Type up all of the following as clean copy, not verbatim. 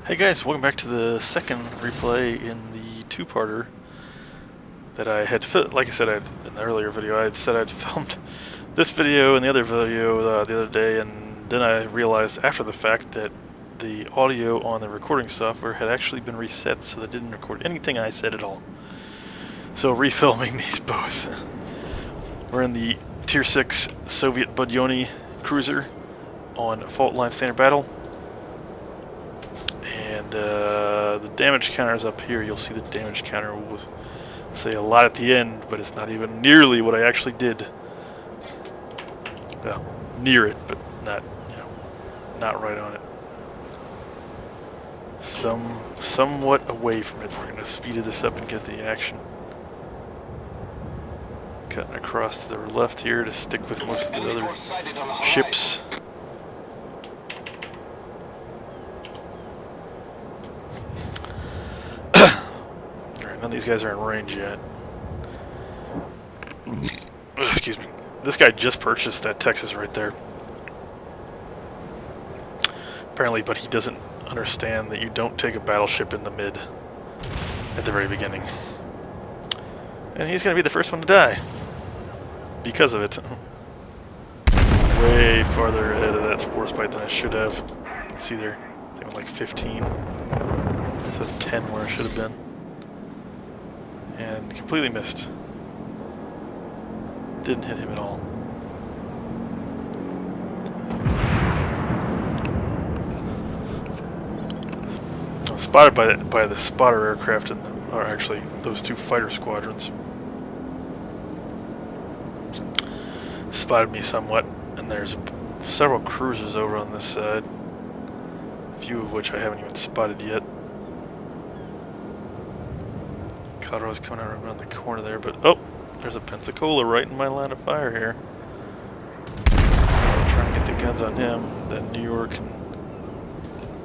Hey guys, welcome back to the second replay in the two-parter that I had, like I said in the earlier video, I had said I'd filmed this video and the other video the other day, and then I realized after the fact that the audio on the recording software had actually been reset, so that didn't record anything I said at all. So refilming these both. We're in the Tier 6 Soviet Budyonny Cruiser on Fault Line Standard Battle. And the damage counter is up here. You'll see the damage counter will say a lot at the end, but it's not even nearly what I actually did. Well, near it, but not, not right on it. Somewhat away from it. We're going to speed this up and get the action. Cutting across to the left here to stick with most of the other ships. None of these guys are in range yet. Excuse me. This guy just purchased that Texas right there. Apparently, but he doesn't understand that you don't take a battleship in the mid at the very beginning. And he's going to be the first one to die because of it. Way farther ahead of that force bite than I should have. You can see there, I think it was like 15. Instead of 10 where I should have been. And completely missed. Didn't hit him at all. I was spotted by the spotter aircraft, or actually those two fighter squadrons. Spotted me somewhat, and there's several cruisers over on this side. A few of which I haven't even spotted yet. Colorado's coming out around the corner there, but oh, there's a Pensacola right in my line of fire here. I was trying to get the guns on him. Then New York and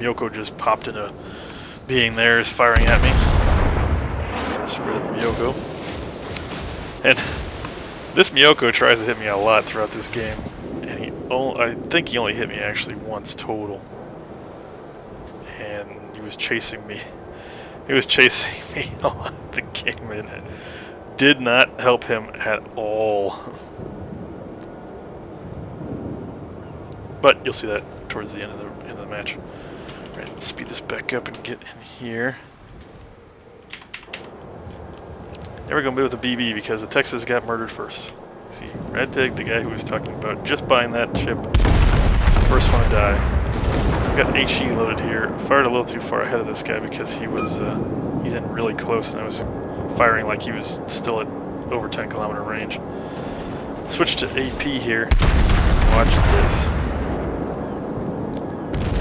Miyoko just popped into being there, is firing at me. Spread the Miyoko. And this Miyoko tries to hit me a lot throughout this game, and I think he only hit me actually once total. And he was chasing me. He was chasing me a lot of the game, and it did not help him at all. But you'll see that towards the end of the match. All right, let's speed this back up and get in here. Never gonna be with the BB because the Texas got murdered first. See, Red Pig, the guy who was talking about just buying that ship, was the first one to die. I've got HE loaded here. Fired a little too far ahead of this guy because he's in really close, and I was firing like he was still at over 10-kilometer range. Switch to AP here. Watch this.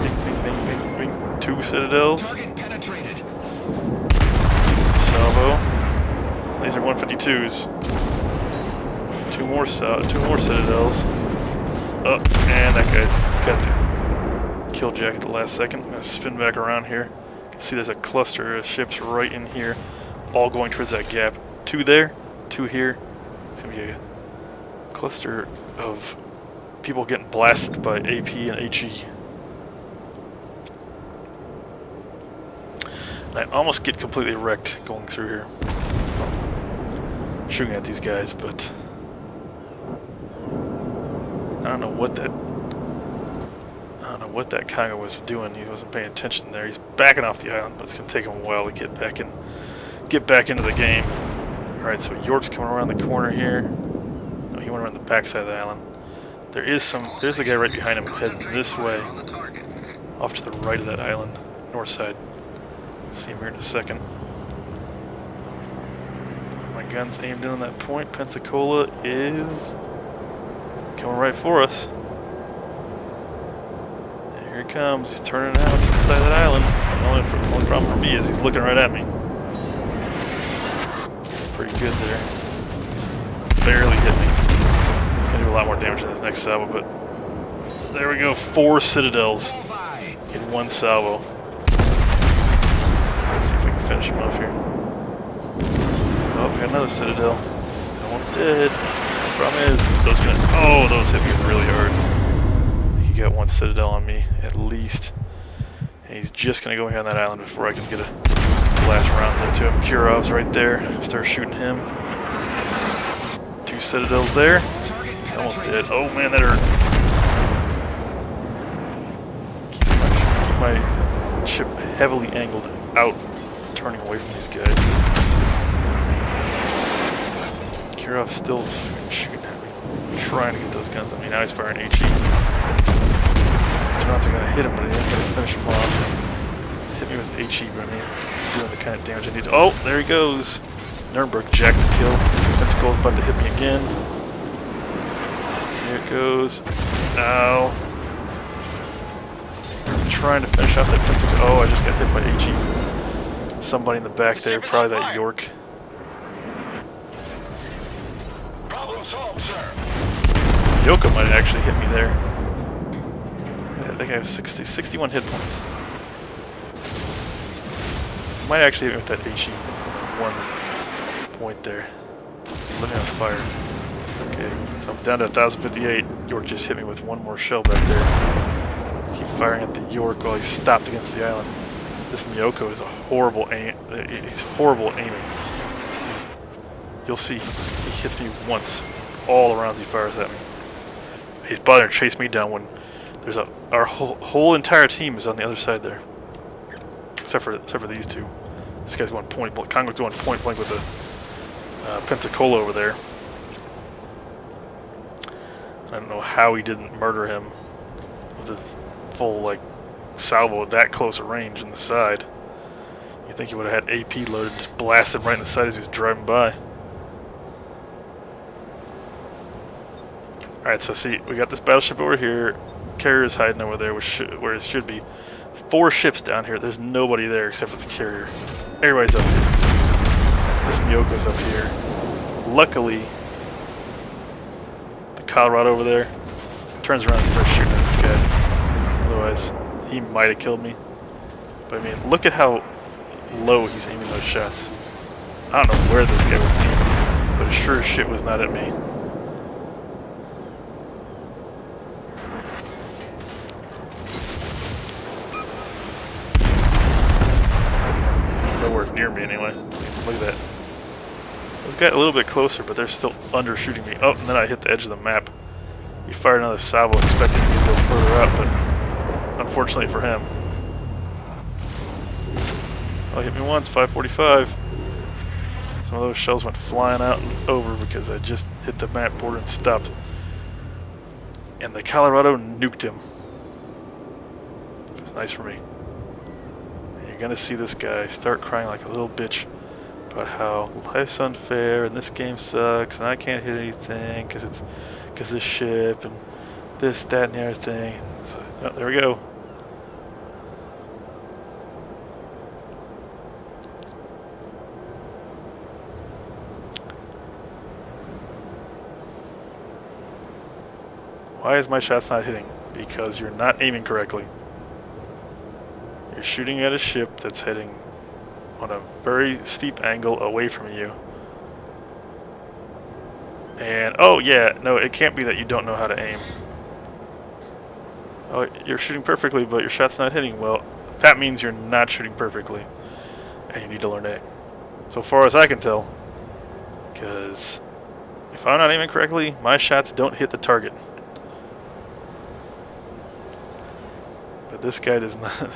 Bing, bing, bing, bing, bing. 2 citadels. Salvo. These are 152s. Two more citadels. Oh, and that guy got the kill jack at the last second. I'm going to spin back around here. You can see there's a cluster of ships right in here, all going towards that gap. 2 there, 2 here. It's going to be a cluster of people getting blasted by AP and HE. And I almost get completely wrecked going through here. Shooting at these guys, but I don't know what that Congo was doing. He wasn't paying attention there. He's backing off the island, but it's going to take him a while to get back into the game. All right, so York's coming around the corner here. No, he went around the backside of the island. There's the guy right behind him heading this way, off to the right of that island, north side. See him here in a second. My gun's aimed in on that point. Pensacola is coming right for us. Here he comes. He's turning out to the side of that island. The only problem for me is he's looking right at me. Pretty good there. Barely hit me. He's going to do a lot more damage in this next salvo, but there we go. 4 citadels in 1 salvo. Let's see if we can finish him off here. Oh, we got another citadel. That one's dead. The problem is, those hit me really hard. He got 1 citadel on me, at least. And he's just going to go here on that island before I can get a blast rounds into him. Kurov's right there. Start shooting him. 2 citadels there. He's almost dead. Oh man, that hurt. Keep my ship heavily angled out, turning away from these guys. Kurov's still shooting at me, trying to get those guns on me. Now he's firing HE. These rounds are going to hit him, but I ain't going to finish him off. Hit me with HE, but I mean, doing the kind of damage I need to. Oh, there he goes. Nuremberg jacked the kill. Pensacola about to hit me again. Here it goes. Ow. Trying to finish off that Pensacola. Oh, I just got hit by HE. Somebody in the back there, probably that York. Problem solved, sir. Yoko might actually hit me there. I think I have 61 hit points. Might actually hit me with that HE. 1 point there. Living on fire. Okay, so I'm down to 1,058. York just hit me with 1 more shell back there. Keep firing at the York while he's stopped against the island. This Miyoko is a horrible aim. He's horrible at aiming. You'll see, he hits me once. All the rounds he fires at me. He's bothering to chase me down when there's our whole entire team is on the other side there. Except for these 2. This guy's going point blank. Congo's going point blank with a Pensacola over there. I don't know how he didn't murder him with a full like salvo at that close a range in the side. You think he would have had AP loaded, just blasted right in the side as he was driving by. Alright, so see, we got this battleship over here. Carrier's hiding over there, where it should be. 4 ships down here. There's nobody there except for the carrier. Everybody's up here. This Miyoko's up here. Luckily, the Colorado over there turns around and starts shooting at this guy. Otherwise, he might have killed me. But I mean, look at how low he's aiming those shots. I don't know where this guy was aiming, but it sure as shit was not at me. Nowhere near me anyway. Look at that. Those got a little bit closer, but they're still undershooting me. Oh, and then I hit the edge of the map. He fired another salvo, expecting me to go further up, but unfortunately for him. Oh, he hit me once, 545. Some of those shells went flying out and over because I just hit the map border and stopped. And the Colorado nuked him. It was nice for me. You're gonna see this guy start crying like a little bitch about how life's unfair and this game sucks and I can't hit anything because this ship and this, that, and the other thing. So, oh, there we go. Why is my shots not hitting? Because you're not aiming correctly. You're shooting at a ship that's heading on a very steep angle away from you. And, oh yeah, no, it can't be that you don't know how to aim. Oh, you're shooting perfectly, but your shot's not hitting. Well, that means you're not shooting perfectly. And you need to learn to aim. So far as I can tell. Because if I'm not aiming correctly, my shots don't hit the target. But this guy does not.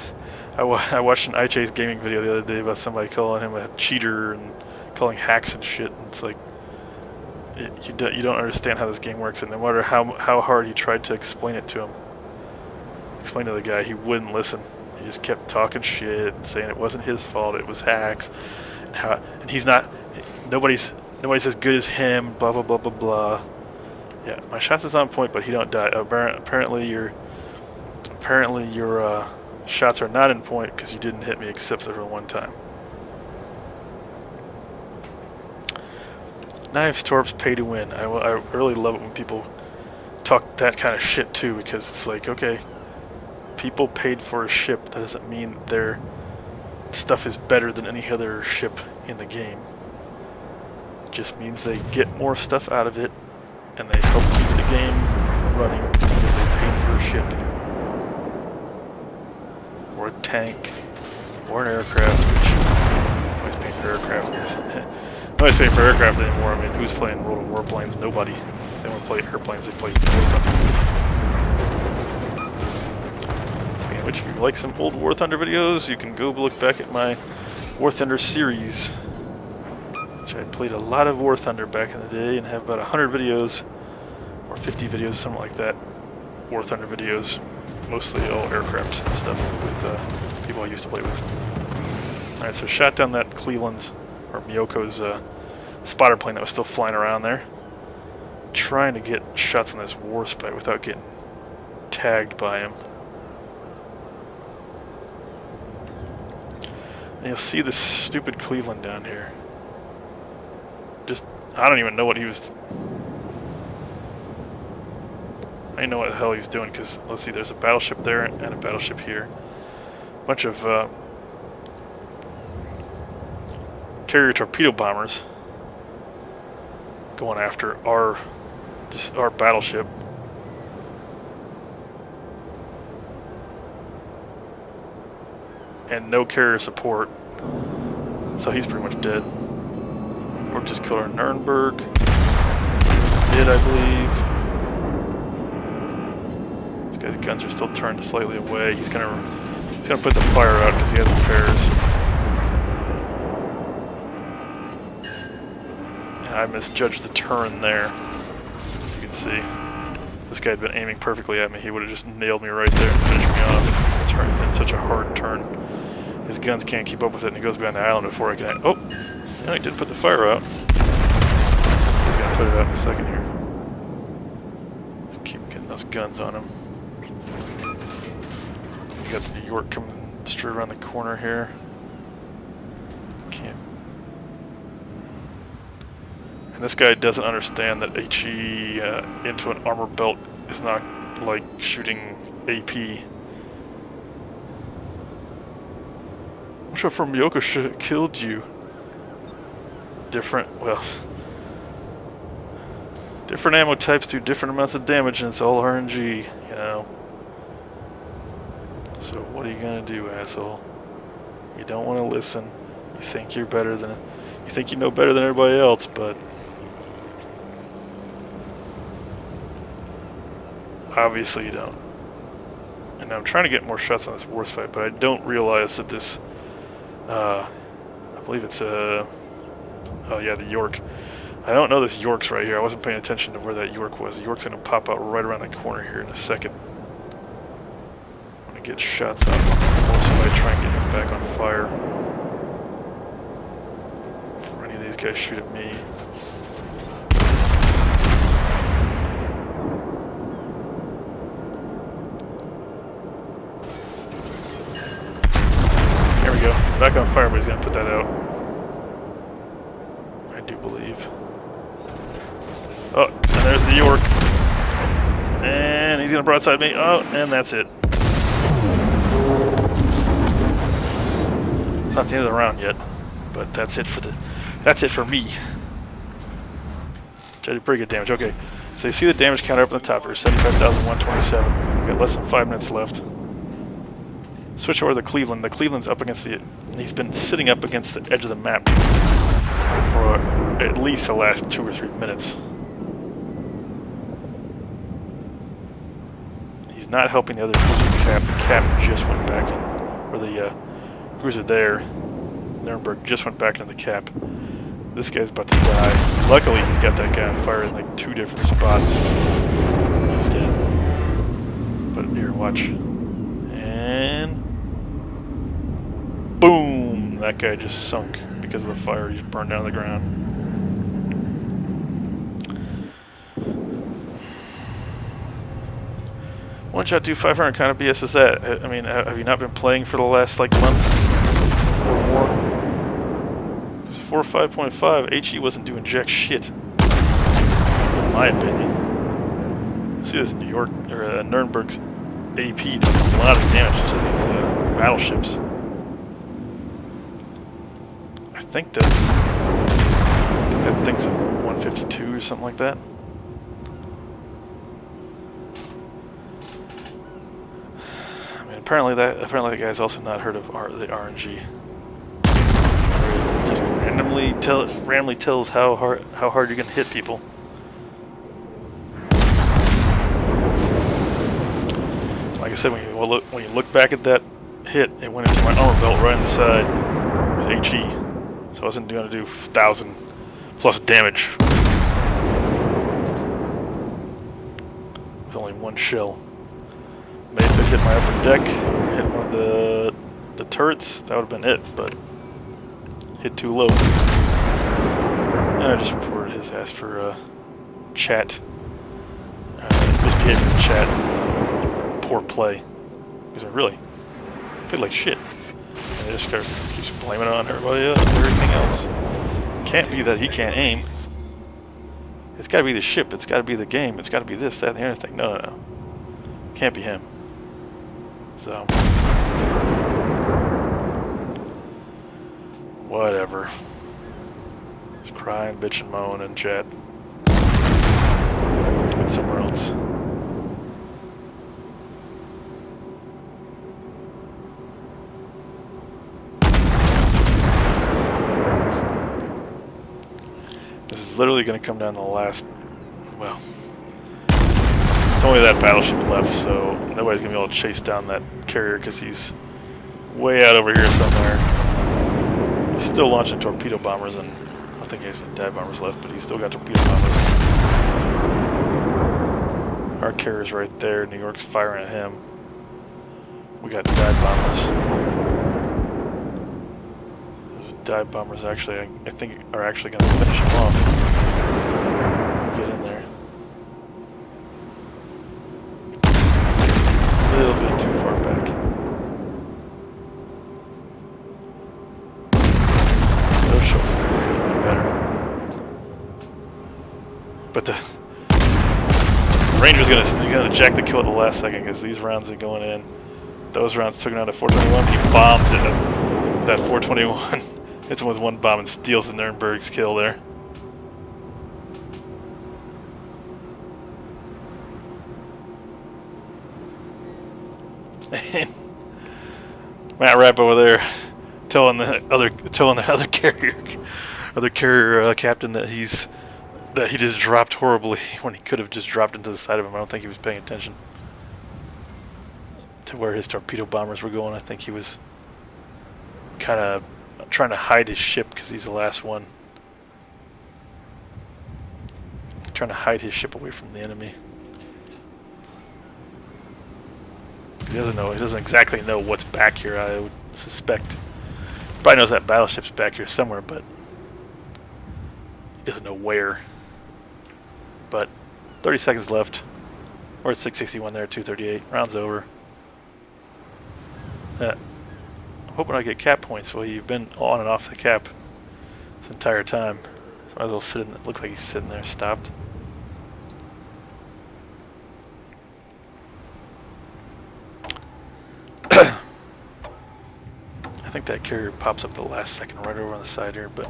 I watched an iChase gaming video the other day about somebody calling him a cheater and calling hacks and shit. And it's like, you don't understand how this game works. And no matter how hard he tried to explain it to him, explain to the guy, he wouldn't listen. He just kept talking shit and saying it wasn't his fault, it was hacks, and he's not. Nobody's as good as him. Blah blah blah blah blah. Yeah, my shots is on point, but he don't die. Apparently your shots are not in point because you didn't hit me except for one time. Knives, torps, pay to win. I really love it when people talk that kind of shit too, because it's like, okay, people paid for a ship. That doesn't mean their stuff is better than any other ship in the game. It just means they get more stuff out of it, and they help keep the game running because they paid for a ship. Or a tank or an aircraft, which I'm always paying for aircraft. I'm always paying for aircraft anymore. I mean, who's playing World of Warplanes? Nobody. If they want to play airplanes, they play War Thunder. Speaking of which, if you like some old War Thunder videos, you can go look back at my War Thunder series, which I played a lot of War Thunder back in the day and have about 100 videos, or 50 videos, something like that. War Thunder videos, mostly all aircraft stuff with people I used to play with. Alright, so shot down that Cleveland's, or Miyoko's spotter plane that was still flying around there. Trying to get shots on this Warspite without getting tagged by him. And you'll see this stupid Cleveland down here. Just, I don't even know what he was... I don't know what the hell he was doing, because, let's see, there's a battleship there and a battleship here. A bunch of carrier torpedo bombers going after our battleship. And no carrier support, so he's pretty much dead. Or just killed our Nuremberg. Did, I believe. This guy's guns are still turned slightly away. He's gonna put the fire out because he has repairs. And I misjudged the turn there. As you can see, this guy had been aiming perfectly at me. He would have just nailed me right there and finished me off. His turn is in such a hard turn. His guns can't keep up with it, and he goes behind the island before I can... Oh! No, he did put the fire out. He's going to put it out in a second here. Just keep getting those guns on him. We got the New York coming straight around the corner here. Can't... And this guy doesn't understand that HE into an armor belt is not like shooting AP. I'm sure from Miyoko should have killed you. Different ammo types do different amounts of damage, and it's all RNG, you know. So what are you gonna do, asshole? You don't want to listen. You think you know better than everybody else, but obviously you don't. And I'm trying to get more shots on this Warspite, but I don't realize that this I believe it's oh yeah, the York. I don't know this York's right here. I wasn't paying attention to where that York was. The York's going to pop out right around the corner here in a second. I'm going to get shots on him. I try and get him back on fire before any of these guys shoot at me. There we go. He's back on fire, but he's going to put that out. I do believe. Oh, and there's the York. And he's going to broadside me. Oh, and that's it. It's not the end of the round yet, but that's it for me. Did pretty good damage. Okay, so you see the damage counter up on the top here, 75,127. We got less than 5 minutes left. Switch over to the Cleveland. The Cleveland's up against he's been sitting up against the edge of the map for at least the last 2 or 3 minutes. He's not helping the other cruiser cap. The cap just went back in, or the cruiser there, Nuremberg, just went back into the cap. This guy's about to die. Luckily, he's got that guy on fire in like 2 different spots. He's dead. But here, watch. And boom! That guy just sunk because of the fire. He just burned down to the ground. One shot 2,500 kind of BS is that? I mean, have you not been playing for the last like month or more? Because 4.5.5, HE wasn't doing jack shit, in my opinion. See this New York or Nuremberg's AP doing a lot of damage to these battleships. I think that thing's a 152 or something like that. apparently the guy's also not heard of the RNG. It just randomly tells how hard you can hit people. Like I said, when you look back at that hit, it went into my armor belt right on the side with HE, so I wasn't going to do 1,000 plus damage with only one shell. Maybe if it hit my upper deck, hit one of the turrets, that would have been it, but hit too low. And I just reported his ass for chat. Misbehaving in chat. Poor play. Because I really played like shit. And he just keeps blaming it on everybody else and everything else. Can't be that he can't aim. It's gotta be the ship, it's gotta be the game, it's gotta be this, that, and the other thing. No. Can't be him. So, whatever. Just crying, bitch, and moan in chat. Do it somewhere else. This is literally going to come down to the last. Well, it's only that battleship left, so nobody's going to be able to chase down that carrier because he's way out over here somewhere. He's still launching torpedo bombers, and I think he has some dive bombers left, but he's still got torpedo bombers. Our carrier's right there. New York's firing at him. We got dive bombers. Those dive bombers actually, I think, are actually going to finish him off. Get in there. A little bit too far back. Those shows look like they're hitting me better. But the Ranger's gonna jack the kill at the last second because these rounds are going in. Those rounds took it down to 421. He bombs it. That 421 hits him with one bomb and steals the Nuremberg's kill there. Matt Rapp over there telling the other carrier captain that he just dropped horribly when he could have just dropped into the side of him. I don't think he was paying attention to where his torpedo bombers were going. I think he was kind of trying to hide his ship because he's the last one. Trying to hide his ship away from the enemy. He doesn't know. He doesn't exactly know what's back here. I would suspect. Probably knows that battleship's back here somewhere, but he doesn't know where. But 30 seconds left. We're at 661 there, 238. Round's over. I'm hoping I get cap points. Well, you've been on and off the cap this entire time. So might as well sit in. It looks like he's sitting there, stopped. I think that carrier pops up the last second right over on the side here, but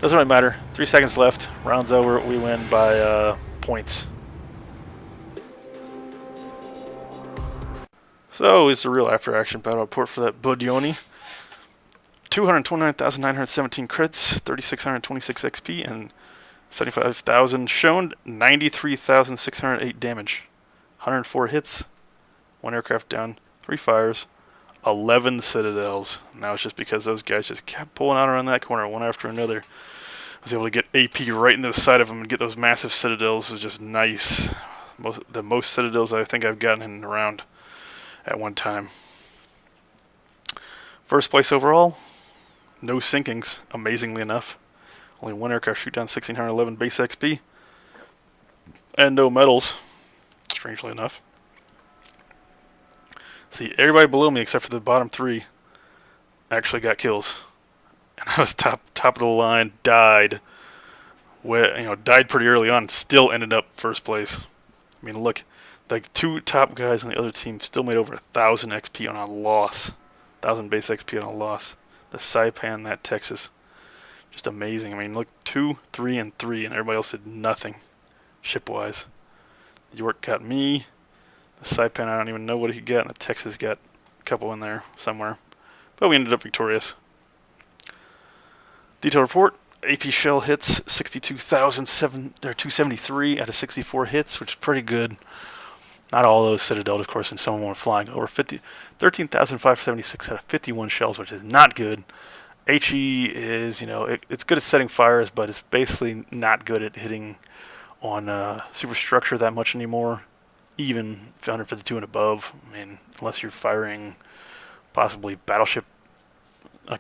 doesn't really matter. 3 seconds left. Round's over. We win by points. So, it's a real after-action battle report for that Budyonny. 229,917 crits, 3,626 XP, and 75,000 shown. 93,608 damage. 104 hits. 1 aircraft down. 3 fires. 11 citadels. Now it's just because those guys just kept pulling out around that corner one after another. I was able to get AP right into the side of them and get those massive citadels. It was just nice. The most citadels I think I've gotten in a round at one time. First place overall. No sinkings, amazingly enough. Only 1 aircraft shoot down, 1,611 base XP. And no medals, strangely enough. See, everybody below me except for the bottom 3 actually got kills, and I was top of the line. Died pretty early on. Still ended up first place. I mean, look, like 2 top guys on the other team still made over 1,000 XP on a loss. 1,000 base XP on a loss. The Saipan, that Texas, just amazing. I mean, look, 2, 3, and 3, and everybody else did nothing, ship-wise. York got me. The Saipan, I don't even know what he got, and the Texas got couple in there somewhere. But we ended up victorious. Detail report. AP shell hits 62,273 out of 64 hits, which is pretty good. Not all those Citadel, of course, and some of them were flying over 13,576 out of 51 shells, which is not good. HE is, it's good at setting fires, but it's basically not good at hitting on superstructure that much anymore, even 152 and above. I mean, unless you're firing possibly battleship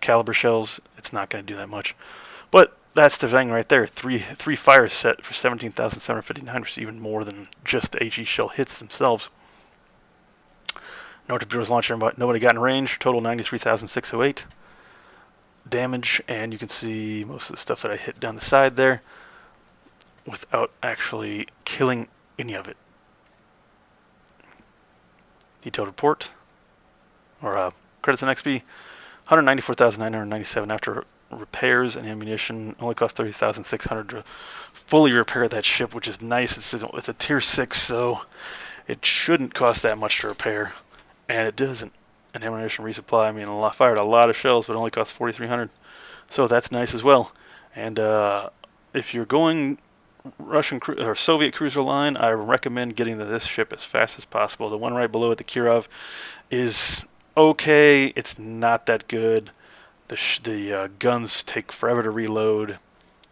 caliber shells, it's not going to do that much. But that's the thing right there. Three fires set for 17,759, which is even more than just the HE shell hits themselves. No torpedoes launched, but nobody got in range. Total 93,608 damage, and you can see most of the stuff that I hit down the side there without actually killing any of it. Detailed report, or credits and XP, 194,997 after repairs and ammunition. Only cost 30,600 to fully repair that ship, which is nice. It's a tier 6, so it shouldn't cost that much to repair, and it doesn't. An ammunition resupply, I mean, fired a lot of shells, but it only cost 4,300, so that's nice as well. And if you're going Russian or Soviet cruiser line, I recommend getting to this ship as fast as possible. The one right below it, the Kirov, is okay. It's not that good. The guns take forever to reload.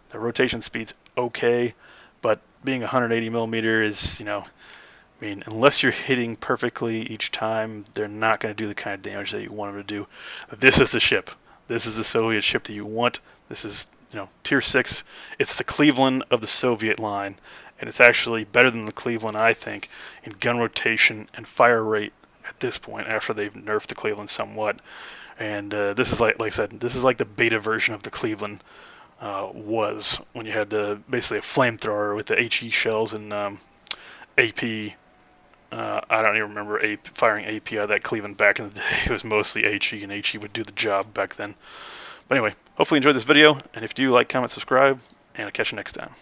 The rotation speed's okay, but being 180 millimeter is, I mean, unless you're hitting perfectly each time, they're not going to do the kind of damage that you want them to do. This is the ship. This is the Soviet ship that you want. This is, tier 6. It's the Cleveland of the Soviet line, and it's actually better than the Cleveland, I think, in gun rotation and fire rate at this point after they've nerfed the Cleveland somewhat. And this is like I said, this is like the beta version of the Cleveland was when you had basically a flamethrower with the HE shells and AP. I don't even remember firing AP out of that Cleveland back in the day. It was mostly HE, and HE would do the job back then. But anyway, hopefully you enjoyed this video, and if you do, like, comment, subscribe, and I'll catch you next time.